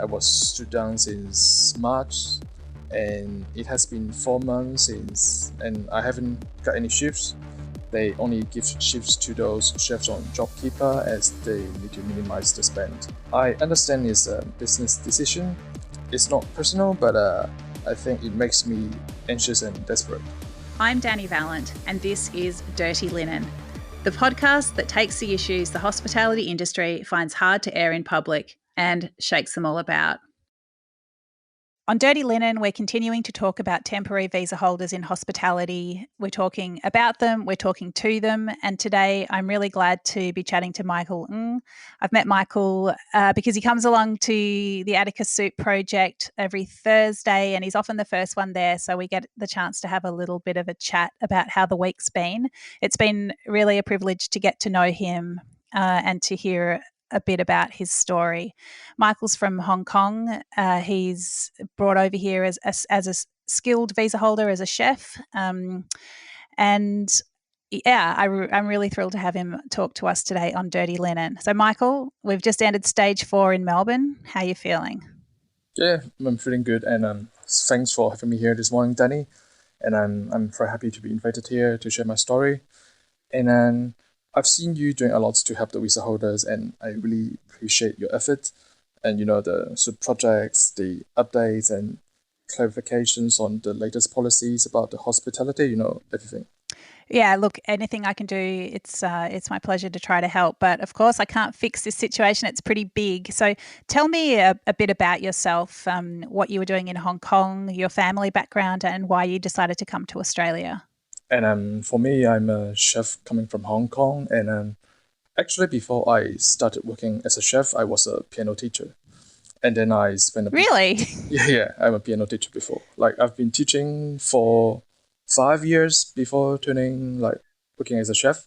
I was stood down since March, and it has been 4 months since, and I haven't got any shifts. They only give shifts to those chefs on JobKeeper as they need to minimize the spend. I understand it's a business decision. It's not personal, but I think it makes me anxious and desperate. I'm Dani Valent, and this is Dirty Linen, the podcast that takes the issues the hospitality industry finds hard to air in public and shakes them all about. On Dirty Linen, we're continuing to talk about temporary visa holders in hospitality. We're talking about them, we're talking to them, and today I'm really glad to be chatting to Michael Ng. I've met Michael because he comes along to the Atticus Soup project every Thursday, and he's often the first one there, so we get the chance to have a little bit of a chat about how the week's been. It's been really a privilege to get to know him and to hear a bit about his story. Michael's from Hong Kong. He's brought over here as a skilled visa holder, as a chef. I'm really thrilled to have him talk to us today on Dirty Linen. So, Michael, we've just ended stage 4 in Melbourne. How are you feeling? Yeah, I'm feeling good, and thanks for having me here this morning, Dani. And I'm very happy to be invited here to share my story. And I've seen you doing a lot to help the visa holders, and I really appreciate your effort. And the soup projects, the updates and clarifications on the latest policies about the hospitality, everything. Yeah, look, anything I can do, it's my pleasure to try to help. But of course, I can't fix this situation. It's pretty big. So tell me a bit about yourself, what you were doing in Hong Kong, your family background, and why you decided to come to Australia. And for me, I'm a chef coming from Hong Kong. And actually, before I started working as a chef, I was a piano teacher. And then I spent Really? Yeah, I'm a piano teacher before. Like, I've been teaching for 5 years before working as a chef.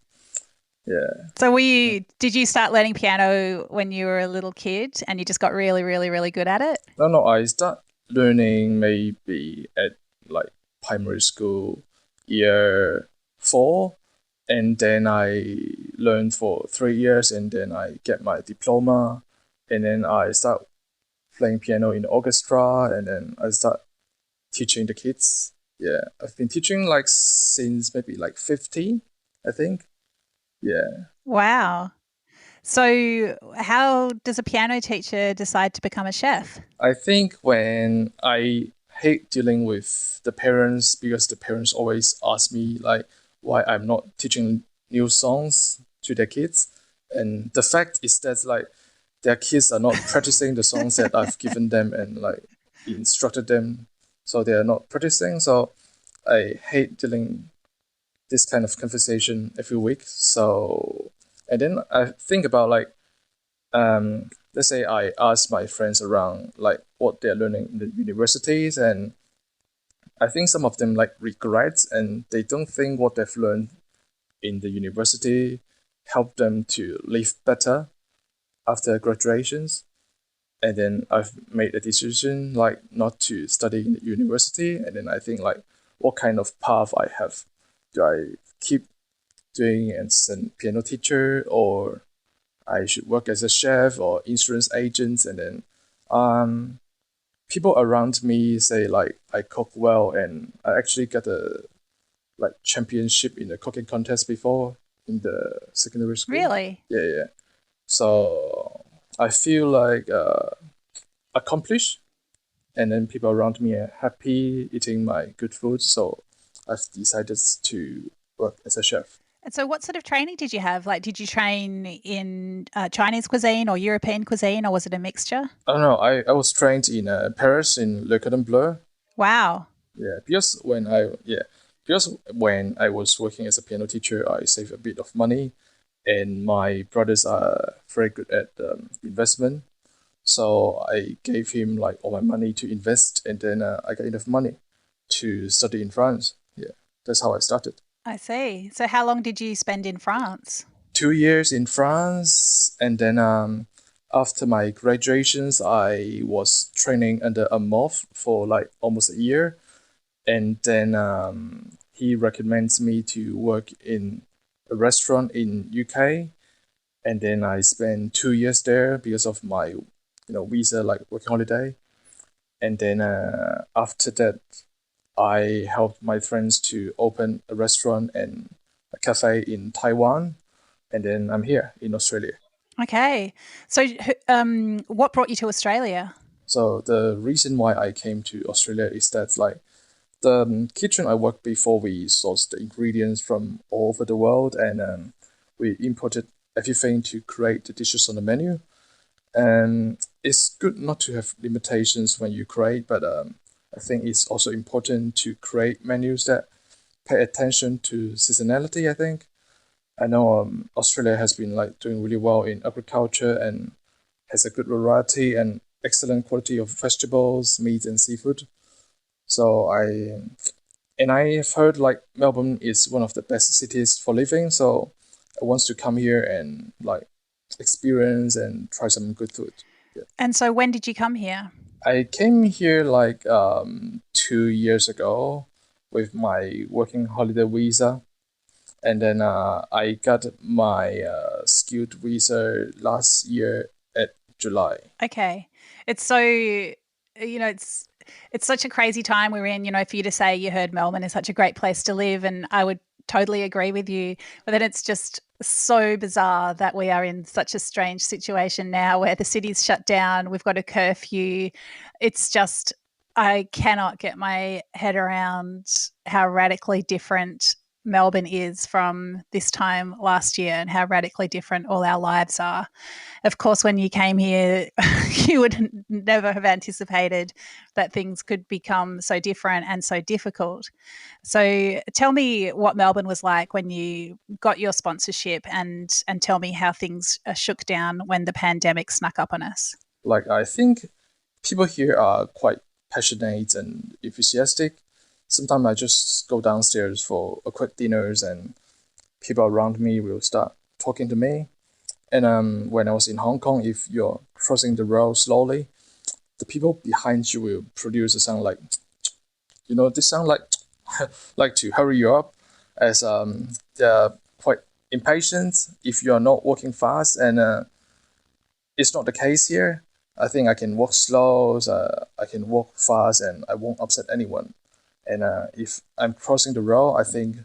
Yeah. So did you start learning piano when you were a little kid and you just got really, really, really good at it? No, I start learning maybe at primary school, year 4, and then I learned for 3 years, and then I get my diploma, and then I start playing piano in the orchestra, and then I start teaching the kids. Yeah, I've been teaching since maybe 15, I think. Yeah. Wow. So how does a piano teacher decide to become a chef? I think when I hate dealing with the parents, because the parents always ask me why I'm not teaching new songs to their kids. And the fact is that their kids are not practicing the songs that I've given them and instructed them. So they are not practicing. So I hate dealing this kind of conversation every week. So, and then I think about let's say I ask my friends around what they're learning in the universities, and I think some of them regrets, and they don't think what they've learned in the university help them to live better after graduations. And then I've made a decision not to study in the university, and then I think what kind of path I have. Do I keep doing as a piano teacher, or I should work as a chef or insurance agent? And then people around me say I cook well, and I actually got a championship in the cooking contest before in the secondary school. Really? Yeah. So I feel accomplished, and then people around me are happy eating my good food. So I've decided to work as a chef. And so what sort of training did you have? Did you train in Chinese cuisine or European cuisine, or was it a mixture? I don't know. I was trained in Paris in Le Cordon Bleu. Wow. Yeah, because when I was working as a piano teacher, I saved a bit of money, and my brothers are very good at investment. So I gave him all my money to invest, and then I got enough money to study in France. Yeah, that's how I started. I see. So how long did you spend in France? 2 years in France, and then after my graduations, I was training under a MOF for almost a year, and then he recommends me to work in a restaurant in UK, and then I spent 2 years there because of my visa like working holiday. And then after that, I helped my friends to open a restaurant and a cafe in Taiwan. And then I'm here in Australia. Okay. So, what brought you to Australia? So the reason why I came to Australia is that like the kitchen I worked before, we sourced the ingredients from all over the world, and we imported everything to create the dishes on the menu. And it's good not to have limitations when you create, but I think it's also important to create menus that pay attention to seasonality. I think I know Australia has been like doing really well in agriculture and has a good variety and excellent quality of vegetables, meat, and seafood. So I have heard like Melbourne is one of the best cities for living. So I want to come here and like experience and try some good food. Yeah. And so, when did you come here? I came here like 2 years ago with my working holiday visa, and then I got my skilled visa last year at July. Okay. It's so, it's such a crazy time we're in, for you to say you heard Melbourne is such a great place to live. And I would totally agree with you. But then it's just so bizarre that we are in such a strange situation now where the city's shut down. We've got a curfew. It's just, I cannot get my head around how radically different Melbourne is from this time last year and how radically different all our lives are. Of course, when you came here, you would never have anticipated that things could become so different and so difficult. So tell me what Melbourne was like when you got your sponsorship, and tell me how things shook down when the pandemic snuck up on us. Like I think people here are quite passionate and enthusiastic. Sometimes I just go downstairs for a quick dinners and people around me will start talking to me. And when I was in Hong Kong, if you're crossing the road slowly, the people behind you will produce a sound like, this sound like like to hurry you up, as they're quite impatient if you're not walking fast. And it's not the case here. I think I can walk slow, I can walk fast, and I won't upset anyone. And if I'm crossing the road, I think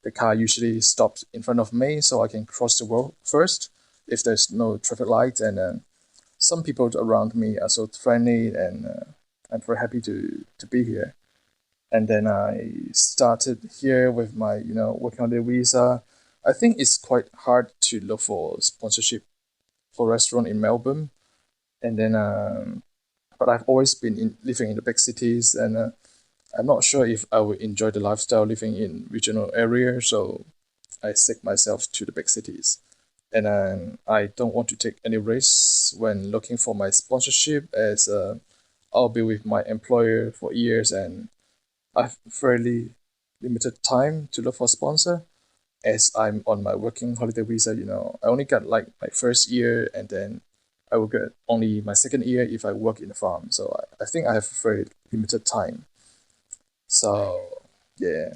the car usually stops in front of me, so I can cross the road first if there's no traffic light. And some people around me are so friendly, and I'm very happy to be here. And then I started here with my working on the visa. I think it's quite hard to look for sponsorship for restaurant in Melbourne. And then but I've always been living in the big cities, and I'm not sure if I will enjoy the lifestyle living in regional area, so I stick myself to the big cities. And I don't want to take any risks when looking for my sponsorship, as I'll be with my employer for years, and I've fairly limited time to look for a sponsor, as I'm on my working holiday visa. I only got like my first year, and then I will get only my second year if I work in the farm. So I think I have very limited time. So yeah.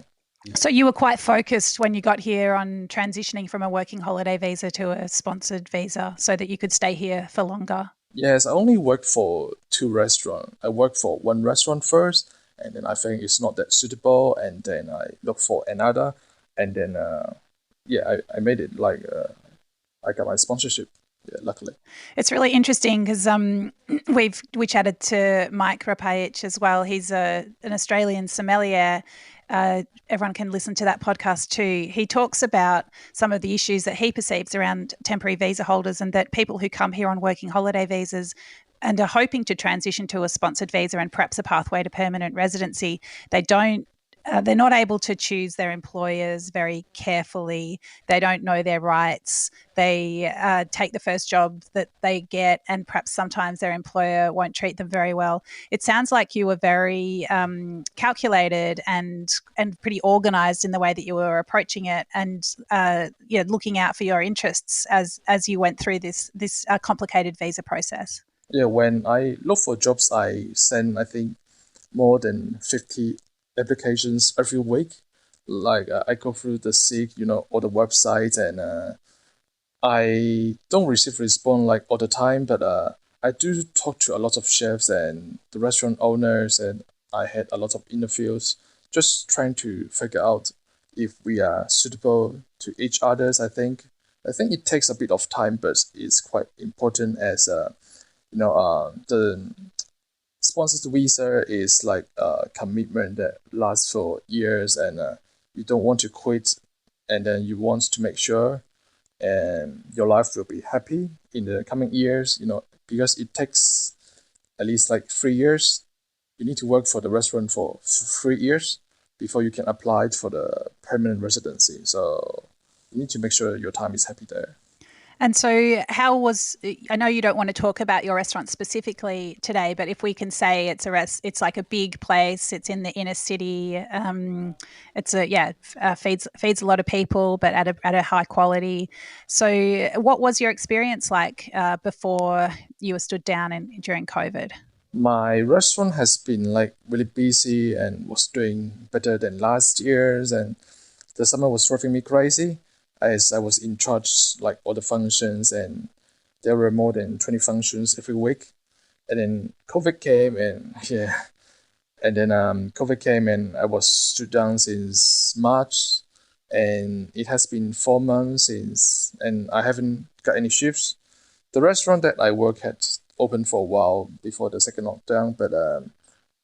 So you were quite focused when you got here on transitioning from a working holiday visa to a sponsored visa so that you could stay here for longer. Yes, I only worked for two restaurants. I worked for one restaurant first, and then I think it's not that suitable, and then I look for another, and then I made it like I got my sponsorship. Yeah, luckily. It's really interesting because we chatted to Mike Rapayich as well. He's an Australian sommelier. Everyone can listen to that podcast too. He talks about some of the issues that he perceives around temporary visa holders, and that people who come here on working holiday visas and are hoping to transition to a sponsored visa and perhaps a pathway to permanent residency, they're not able to choose their employers very carefully. They don't know their rights. They take the first job that they get, and perhaps sometimes their employer won't treat them very well. It sounds like you were very calculated and pretty organised in the way that you were approaching it, and looking out for your interests as you went through this complicated visa process. Yeah, when I look for jobs, I send, I think, more than 50 applications every week. Like I go through the Seek, all the websites, and I don't receive response like all the time, but I do talk to a lot of chefs and the restaurant owners, and I had a lot of interviews, just trying to figure out if we are suitable to each others. I think it takes a bit of time, but it's quite important as the sponsored visa is like a commitment that lasts for years, and you don't want to quit, and then you want to make sure and your life will be happy in the coming years, because it takes at least like 3 years. You need to work for the restaurant for 3 years before you can apply for the permanent residency. So you need to make sure your time is happy there. And so, I know you don't want to talk about your restaurant specifically today, but if we can say it's like a big place, it's in the inner city, feeds a lot of people, but at a high quality. So, what was your experience like before you were stood down during COVID? My restaurant has been like really busy and was doing better than last year's, and the summer was driving me crazy as I was in charge like all the functions, and there were more than 20 functions every week. And then COVID came, and yeah, and then COVID came, and I was stood down since March, and it has been 4 months since, and I haven't got any shifts. The restaurant that I work at opened for a while before the second lockdown, but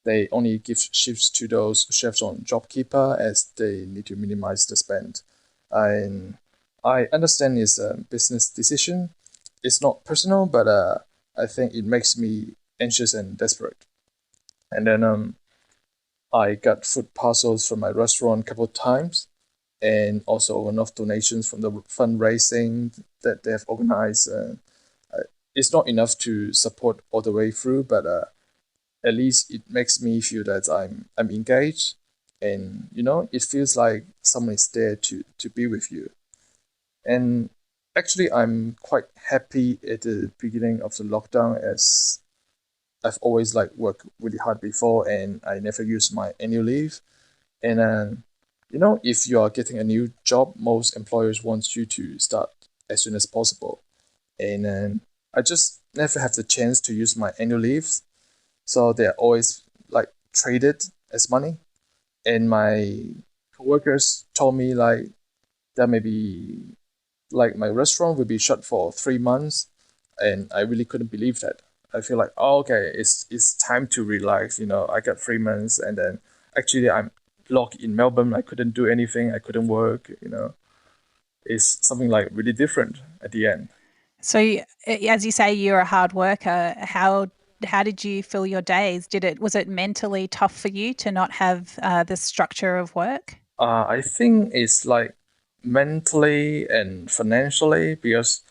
they only give shifts to those chefs on JobKeeper as they need to minimize the spend. And I understand it's a business decision. It's not personal, but I think it makes me anxious and desperate. And then I got food parcels from my restaurant a couple of times, and also enough donations from the fundraising that they have organized. It's not enough to support all the way through, but at least it makes me feel that I'm engaged, and it feels like someone is there to be with you. And actually, I'm quite happy at the beginning of the lockdown, as I've always like worked really hard before, and I never use my annual leave. And if you are getting a new job, most employers want you to start as soon as possible. And I just never have the chance to use my annual leaves, so they're always like traded as money. And my coworkers told me like that maybe like my restaurant will be shut for 3 months, and I really couldn't believe that. I feel like, oh, okay, it's time to relax. I got 3 months, and then actually I'm locked in Melbourne. I couldn't do anything. I couldn't work. It's something like really different at the end. So, as you say, you're a hard worker. How did you fill your days? Was it mentally tough for you to not have the structure of work? I think it's like mentally and financially, because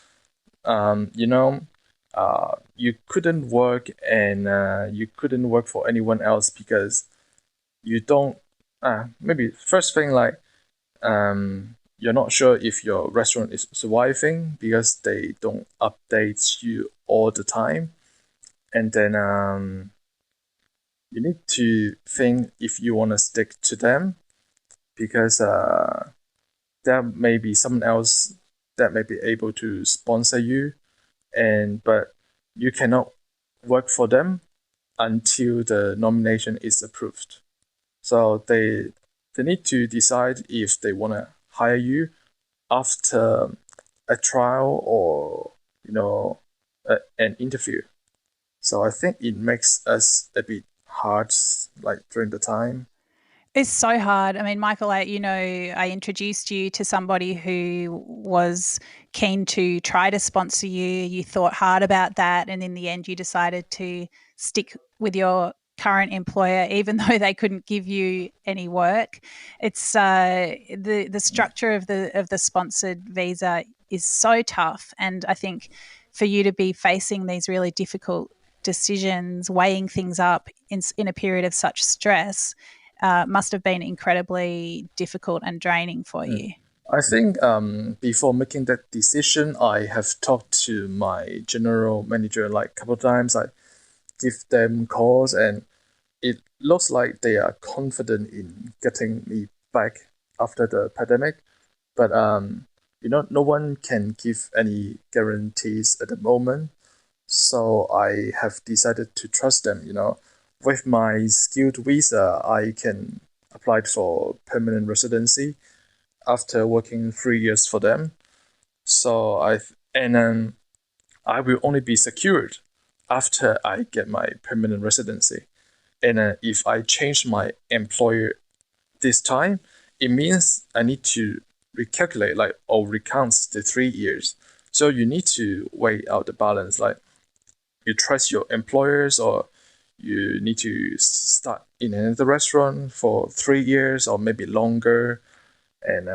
you couldn't work, and you couldn't work for anyone else because you don't. Maybe first thing, like you're not sure if your restaurant is surviving because they don't update you all the time, and then you need to think if you want to stick to them, because there may be someone else that may be able to sponsor you, and but you cannot work for them until the nomination is approved. So they need to decide if they want to hire you after a trial, or an interview. So I think it makes us a bit hard, like during the time. It's so hard. I mean, Michael, I introduced you to somebody who was keen to try to sponsor you. You thought hard about that, and in the end, you decided to stick with your current employer, even though they couldn't give you any work. It's the structure of the sponsored visa is so tough, and I think for you to be facing these really difficult decisions, weighing things up in a period of such stress, must have been incredibly difficult and draining for you. I think before making that decision, I have talked to my general manager like a couple of times. I give them calls, and it looks like they are confident in getting me back after the pandemic. But no one can give any guarantees at the moment. So I have decided to trust them, you know. With my skilled visa, I can apply for permanent residency after working 3 years for them. So and then I will only be secured after I get my permanent residency. And if I change my employer this time, it means I need to recalculate like or recount the 3 years. So you need to weigh out the balance. Like you trust your employers or you need to start in another restaurant for 3 years or maybe longer. And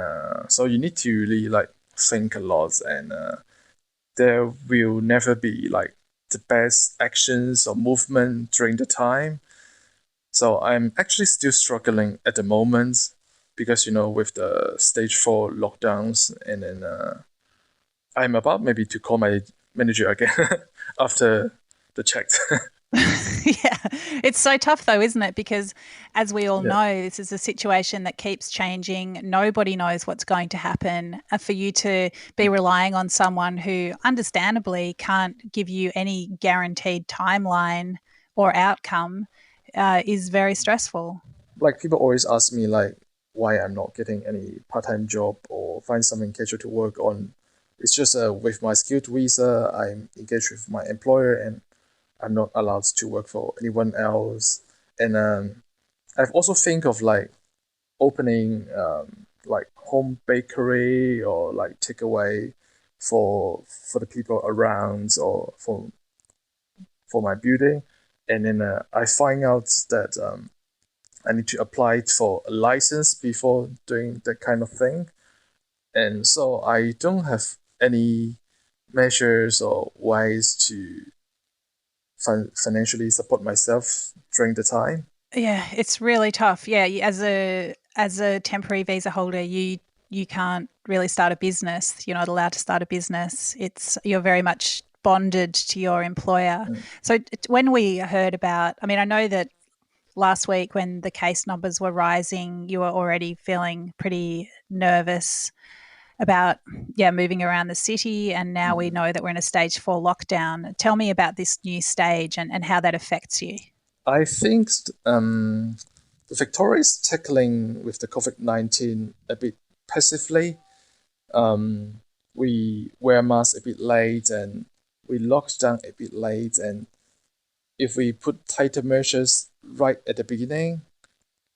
so you need to really like think a lot and there will never be like the best actions or movement during the time. So I'm actually still struggling at the moment because you know with the stage 4 lockdowns and then I'm about maybe to call my manager again after the check. Yeah, it's so tough though, isn't it? Because as we all Yeah. know, this is a situation that keeps changing. Nobody knows what's going to happen. For you to be relying on someone who understandably can't give you any guaranteed timeline or outcome is very stressful. Like people always ask me like why I'm not getting any part-time job or find something casual to work on. It's just with my skilled visa, I'm engaged with my employer and I'm not allowed to work for anyone else. And I've also think of like opening like home bakery or like takeaway for the people around or for my building. And then I find out that I need to apply for a license before doing that kind of thing. And so I don't have any measures or ways to financially support myself during the time. Yeah, it's really tough. Yeah, as a temporary visa holder, you can't really start a business. You're not allowed to start a business. You're very much bonded to your employer. Mm. So when we heard about, I mean, I know that last week when the case numbers were rising, you were already feeling pretty nervous about moving around the city, and now we Mm. know that we're in a stage 4 lockdown. Tell me about this new stage and how that affects you. I think the Victoria is tackling with the COVID-19 a bit passively. Um, we wear masks a bit late and we locked down a bit late. And if we put tighter measures right at the beginning,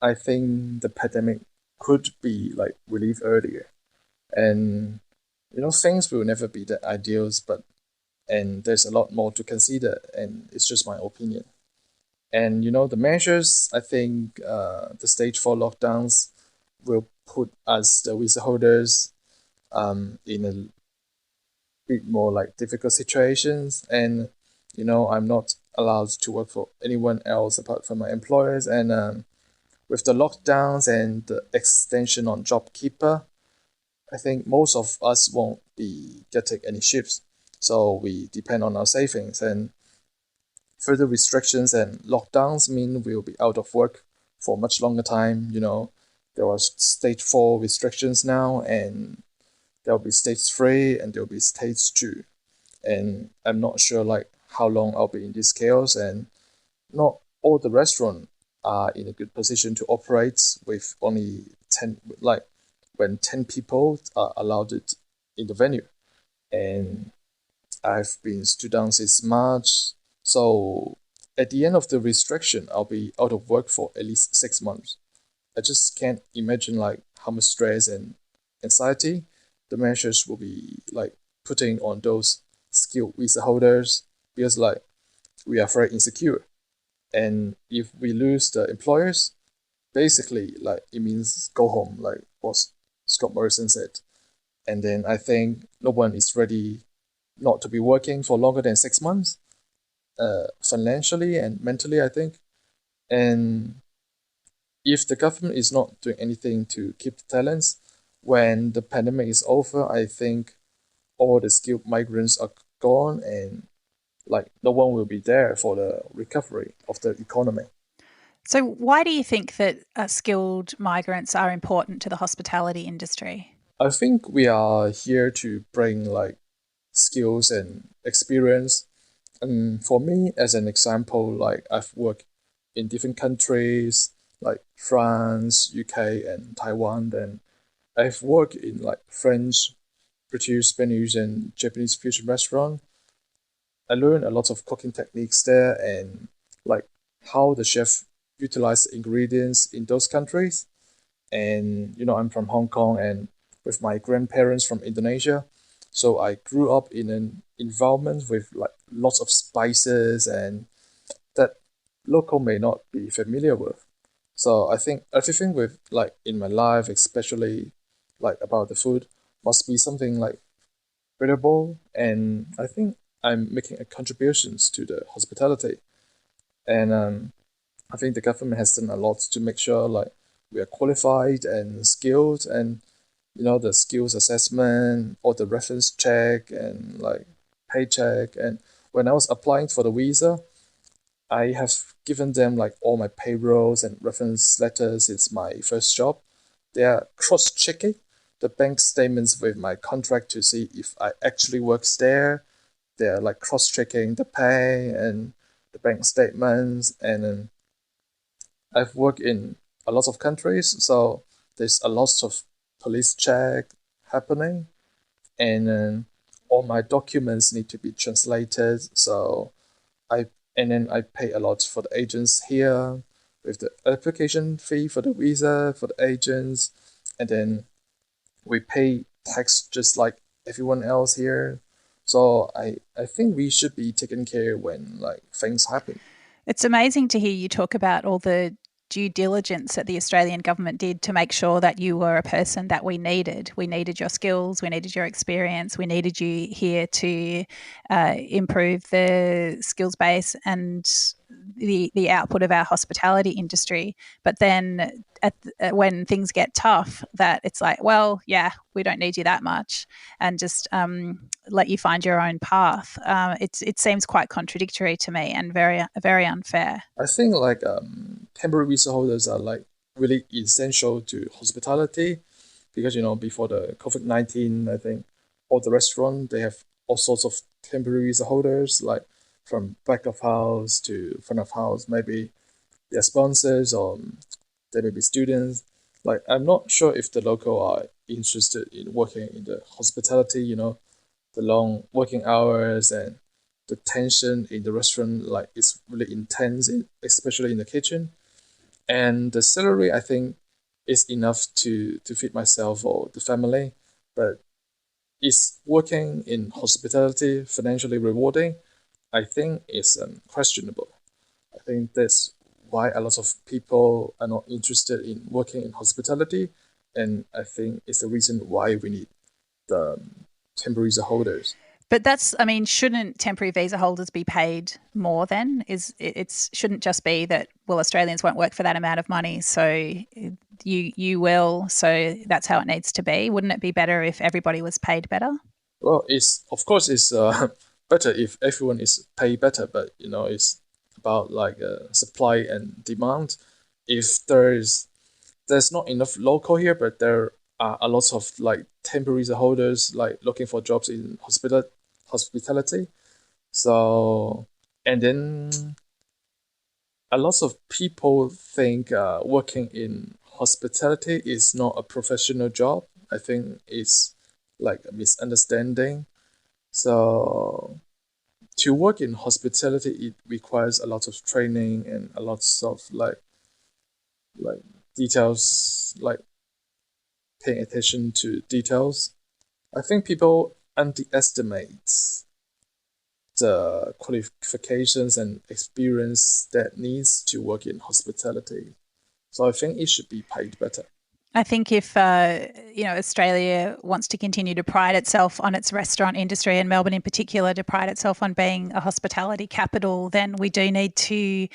I think the pandemic could be like relieved earlier. And you know, things will never be the ideals, but and there's a lot more to consider, and it's just my opinion. And you know, the measures, I think the stage 4 lockdowns will put us, the visa holders, in a bit more like difficult situations. And you know, I'm not allowed to work for anyone else apart from my employers. And with the lockdowns and the extension on JobKeeper, I think most of us won't be getting any shifts. So we depend on our savings. And further restrictions and lockdowns mean we'll be out of work for much longer time. You know, there are stage 4 restrictions now, and there'll be stage 3, and there'll be stage 2. And I'm not sure like how long I'll be in this chaos, and not all the restaurants are in a good position to operate with only 10, like when 10 people are allowed it in the venue. And I've been stood down since March. So at the end of the restriction, I'll be out of work for at least 6 months. I just can't imagine like how much stress and anxiety the measures will be like putting on those skilled visa holders because like we are very insecure. And if we lose the employers, basically like it means go home, like what Scott Morrison said. And then I think no one is ready not to be working for longer than 6 months, financially and mentally, I think. And if the government is not doing anything to keep the talents, when the pandemic is over, I think all the skilled migrants are gone and like no one will be there for the recovery of the economy. So, why do you think that skilled migrants are important to the hospitality industry? I think we are here to bring like skills and experience And for me, as an example, like I've worked in different countries like France, UK, and Taiwan. And I've worked in like French, British, Spanish, and Japanese fusion restaurant. I learned a lot of cooking techniques there and like how the chef utilize ingredients in those countries. And I'm from Hong Kong and with my grandparents from Indonesia. So I grew up in an environment with like lots of spices and that local may not be familiar with. So I think everything with like in my life, especially like about the food, must be something like readable. And I think I'm making a contributions to the hospitality. And I think the government has done a lot to make sure like we are qualified and skilled, and the skills assessment or the reference check and like paycheck. And when I was applying for the visa, I have given them like all my payrolls and reference letters. It's my first job. They are cross checking the bank statements with my contract to see if I actually works there. They're like cross checking the pay and the bank statements. And I've worked in a lot of countries, so there's a lot of police check happening, and all my documents need to be translated. So I and then I pay a lot for the agents here with the application fee for the visa for the agents, and then we pay tax just like everyone else here. So I think we should be taken care when like things happen. It's amazing to hear you talk about all the due diligence that the Australian government did to make sure that you were a person that we needed. We needed your skills, we needed your experience, we needed you here to improve the skills base and the output of our hospitality industry. But then when things get tough, that it's like, well, yeah, we don't need you that much, and just let you find your own path. It seems quite contradictory to me and very unfair. I think like temporary visa holders are like really essential to hospitality because before the COVID-19, I think all the restaurant they have all sorts of temporary visa holders like from back of house to front of house. Maybe they're sponsors or they may be students. Like I'm not sure if the local are interested in working in the hospitality. The long working hours and the tension in the restaurant like is really intense, especially in the kitchen. And the salary I think is enough to feed myself or the family, but is working in hospitality financially rewarding? I think is questionable. I think that's why a lot of people are not interested in working in hospitality, and I think it's the reason why we need the temporary visa holders. But that's, I mean, shouldn't temporary visa holders be paid more then? It's shouldn't just be that, well, Australians won't work for that amount of money, so you will, so that's how it needs to be. Wouldn't it be better if everybody was paid better? Well, it's of course it's better if everyone is paid better, but it's about like supply and demand. If there's not enough local here, but there are a lot of like temporary holders like looking for jobs in hospitality. So and then a lot of people think working in hospitality is not a professional job. I think it's like a misunderstanding. So to work in hospitality, it requires a lot of training and a lot of like details, like paying attention to details. I think people underestimate the qualifications and experience that needs to work in hospitality. So I think it should be paid better. I think if Australia wants to continue to pride itself on its restaurant industry, and Melbourne in particular to pride itself on being a hospitality capital, then we do need to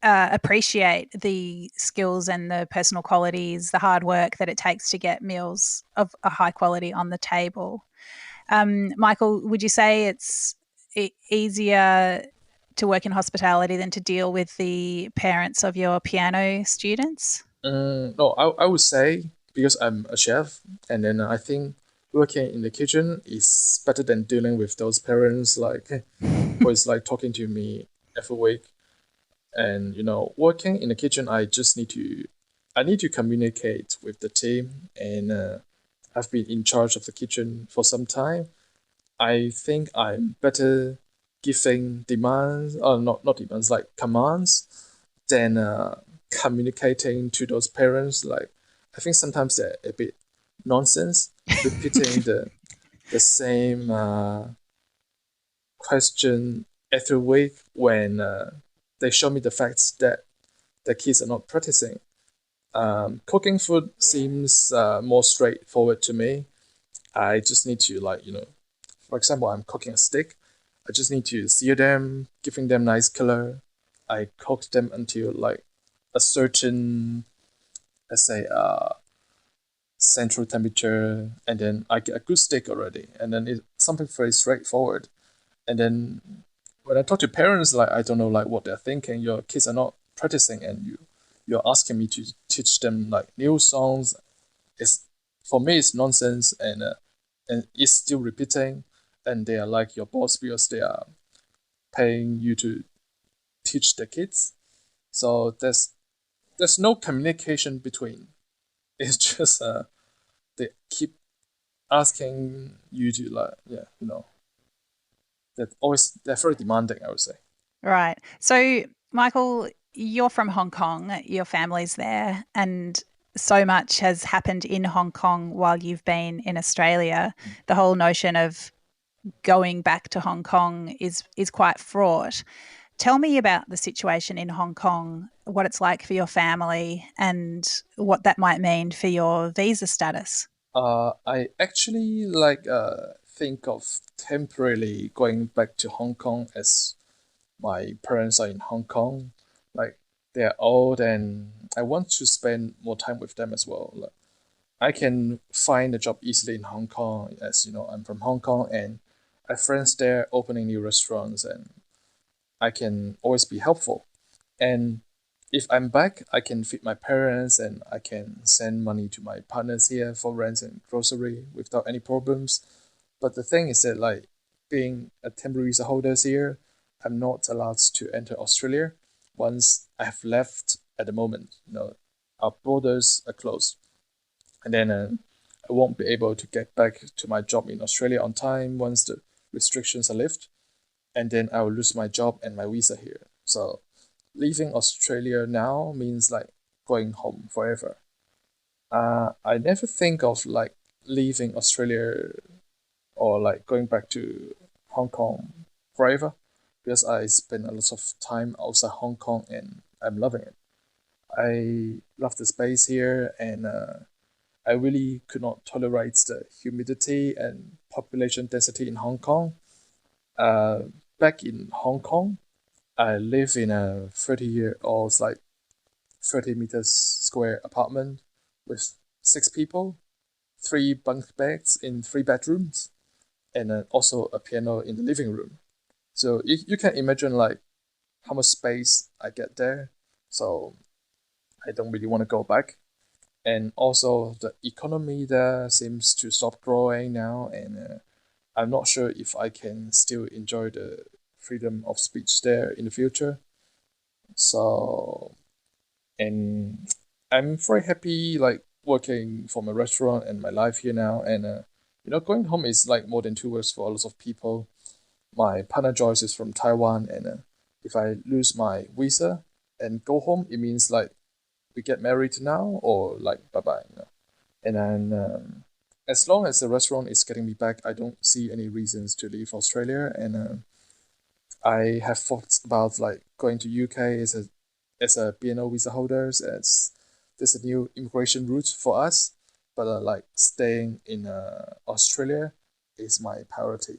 appreciate the skills and the personal qualities, the hard work that it takes to get meals of a high quality on the table. Michael, would you say it's easier to work in hospitality than to deal with the parents of your piano students? No, I would say because I'm a chef, and then I think working in the kitchen is better than dealing with those parents like who is like talking to me every week. And working in the kitchen, I need to communicate with the team, and I've been in charge of the kitchen for some time. I think I'm better giving demands, or not demands, like commands, than communicating to those parents. Like, I think sometimes they're a bit nonsense, repeating the same question every week when they show me the facts that the kids are not practicing. Cooking food seems more straightforward to me. I just need to, like, for example, I'm cooking a steak. I just need to sear them, giving them nice color. I cook them until like a certain, let's say, central temperature, and then I get a good steak already. And then it's something very straightforward. And then when I talk to parents, like, I don't know like what they're thinking. Your kids are not practicing, and you're asking me to teach them like new songs. It's For me it's nonsense, and it's still repeating. And they are like your boss because they are paying you to teach the kids. So there's no communication between. It's just they keep asking you to, like, yeah, they're very demanding, I would say. Right. So, Michael, you're from Hong Kong, your family's there, and so much has happened in Hong Kong while you've been in Australia. The whole notion of going back to Hong Kong is quite fraught. Tell me about the situation in Hong Kong, what it's like for your family, and what that might mean for your visa status. I actually like think of temporarily going back to Hong Kong, as my parents are in Hong Kong. Like, they're old, and I want to spend more time with them as well. Like, I can find a job easily in Hong Kong, as I'm from Hong Kong, and I have friends there opening new restaurants, and I can always be helpful. And if I'm back, I can feed my parents, and I can send money to my partners here for rent and grocery without any problems. But the thing is that, like, being a temporary visa holder here, I'm not allowed to enter Australia once I have left at the moment. Our borders are closed, and then I won't be able to get back to my job in Australia on time once the restrictions are lifted, and then I will lose my job and my visa here. So leaving Australia now means like going home forever. I never think of like leaving Australia or like going back to Hong Kong forever, because I spend a lot of time outside Hong Kong and I'm loving it. I love the space here, and I really could not tolerate the humidity and population density in Hong Kong. Uh, Back in Hong Kong, I live in a 30-year-old, like 30 meters square apartment with 6 people, 3 bunk beds in 3 bedrooms, and also a piano in the living room. So you can imagine like how much space I get there. So I don't really want to go back. And also the economy there seems to stop growing now, and I'm not sure if I can still enjoy the freedom of speech there in the future. So, and I'm very happy like working for my restaurant and my life here now. And going home is like more than 2 weeks for a lot of people. My partner Joyce is from Taiwan, and if I lose my visa and go home, it means like we get married now, or like bye bye. And then as long as the restaurant is getting me back, I don't see any reasons to leave Australia. And I have thoughts about like going to UK as a BNO visa holders, as there's a new immigration route for us. But like staying in Australia is my priority.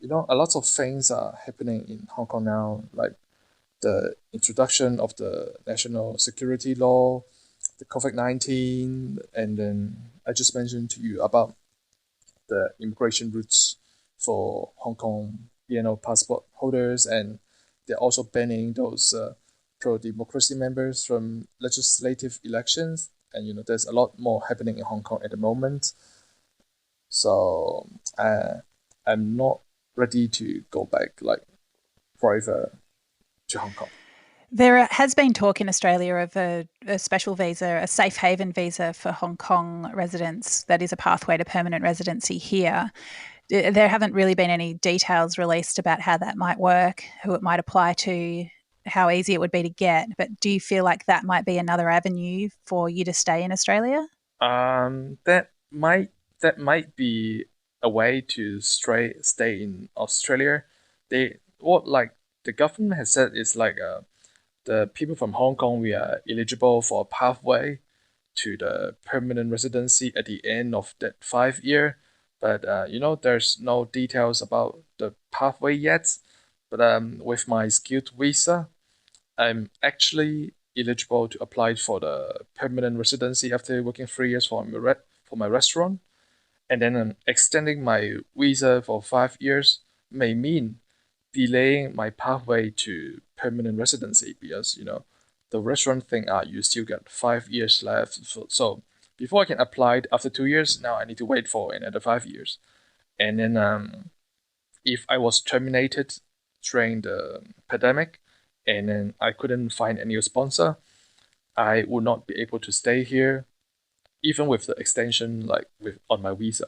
A lot of things are happening in Hong Kong now, like the introduction of the national security law, the COVID-19, and then I just mentioned to you about the immigration routes for Hong Kong passport holders, and they're also banning those pro-democracy members from legislative elections. And there's a lot more happening in Hong Kong at the moment. So I'm not ready to go back like forever to Hong Kong. There has been talk in Australia of a special visa, a safe haven visa for Hong Kong residents that is a pathway to permanent residency here. There haven't really been any details released about how that might work, who it might apply to, how easy it would be to get. But do you feel like that might be another avenue for you to stay in Australia? Um, that might that might be a way to stay in Australia. They what like the government has said is like the people from Hong Kong, we are eligible for a pathway to the permanent residency at the end of that 5 year. But there's no details about the pathway yet. But with my skilled visa, I'm actually eligible to apply for the permanent residency after working 3 years for my restaurant. And then extending my visa for 5 years may mean delaying my pathway to permanent residency because the restaurant thing you still got 5 years left. So before I can apply after 2 years, now I need to wait for another 5 years. And then if I was terminated during the pandemic and then I couldn't find any sponsor, I would not be able to stay here even with the extension like with on my visa.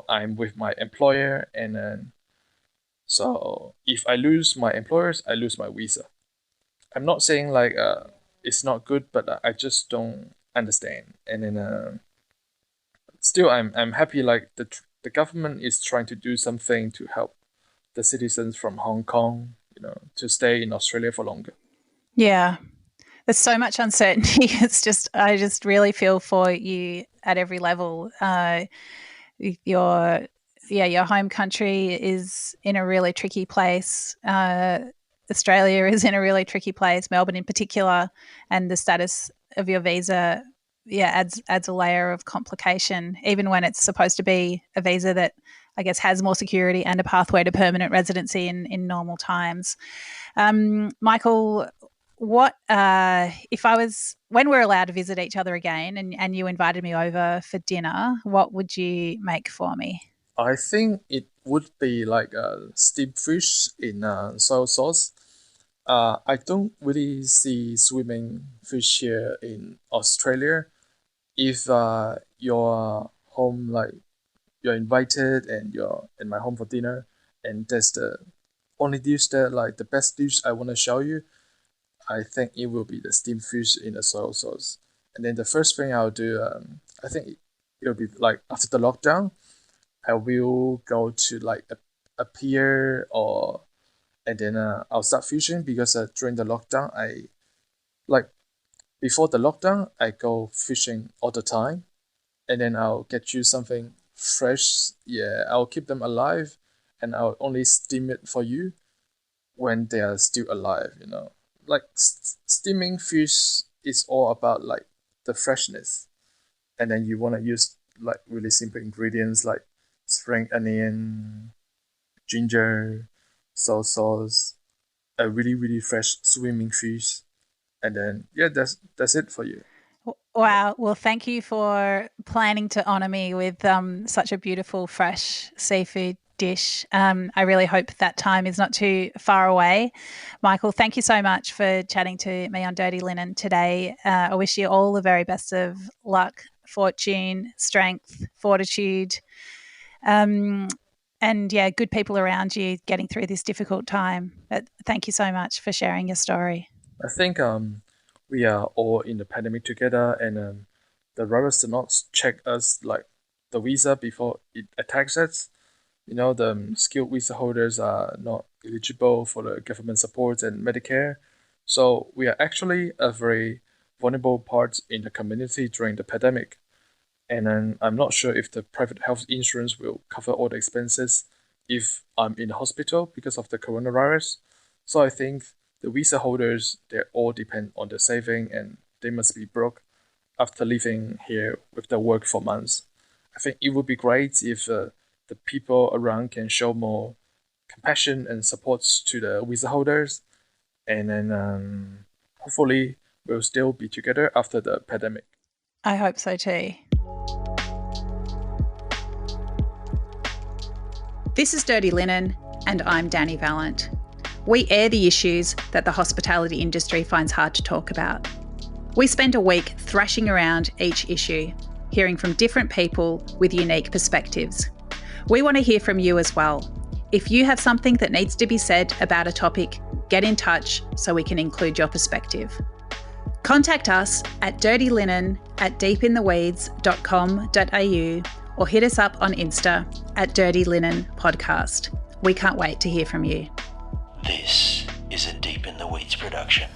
I'm with my employer, and then so if I lose my employers, I lose my visa. I'm not saying like it's not good, but I just don't understand. And then still, I'm happy like the government is trying to do something to help the citizens from Hong Kong, to stay in Australia for longer. Yeah, there's so much uncertainty. I just really feel for you at every level. Your your home country is in a really tricky place. Australia is in a really tricky place, Melbourne in particular, and the status of your visa, adds a layer of complication, even when it's supposed to be a visa that I guess has more security and a pathway to permanent residency in normal times. Michael, what if I was when we're allowed to visit each other again and you invited me over for dinner, what would you make for me? I think it would be like steamed fish in soy sauce. I don't really see swimming fish here in Australia. If you're home, like you're invited and you're in my home for dinner, and that's the only dish that like the best dish I want to show you, I think it will be the steamed fish in the soy sauce. And then the first thing I'll do, I think it'll be like after the lockdown, I will go to like a pier or and then I'll start fishing because during the lockdown like before the lockdown I go fishing all the time, and then I'll get you something fresh. Yeah, I'll keep them alive, and I'll only steam it for you when they are still alive. Like steaming fish is all about like the freshness, and then you want to use like really simple ingredients like spring onion, ginger, soy sauce, a really really fresh swimming fish, and then yeah, that's it for you. Yeah. Wow. Well, thank you for planning to honour me with such a beautiful, fresh seafood dish. I really hope that time is not too far away. Michael, thank you so much for chatting to me on Dirty Linen today. I wish you all the very best of luck, fortune, strength, fortitude, um, and good people around you getting through this difficult time. But thank you so much for sharing your story. I think we are all in the pandemic together, and the virus did not check us like the visa before it attacks us. The skilled visa holders are not eligible for the government supports and Medicare, so we are actually a very vulnerable part in the community during the pandemic. And then I'm not sure if the private health insurance will cover all the expenses if I'm in the hospital because of the coronavirus. So I think the visa holders, they all depend on the saving and they must be broke after living here with their work for months. I think it would be great if the people around can show more compassion and supports to the visa holders, and then hopefully we'll still be together after the pandemic. I hope so too. This is Dirty Linen, and I'm Dani Valent. We air the issues that the hospitality industry finds hard to talk about. We spend a week thrashing around each issue, hearing from different people with unique perspectives. We want to hear from you as well. If you have something that needs to be said about a topic, get in touch so we can include your perspective. Contact us at dirtylinen@deepintheweeds.com.au or hit us up on Insta at Dirty Linen Podcast. We can't wait to hear from you. This is a Deep in the Weeds production.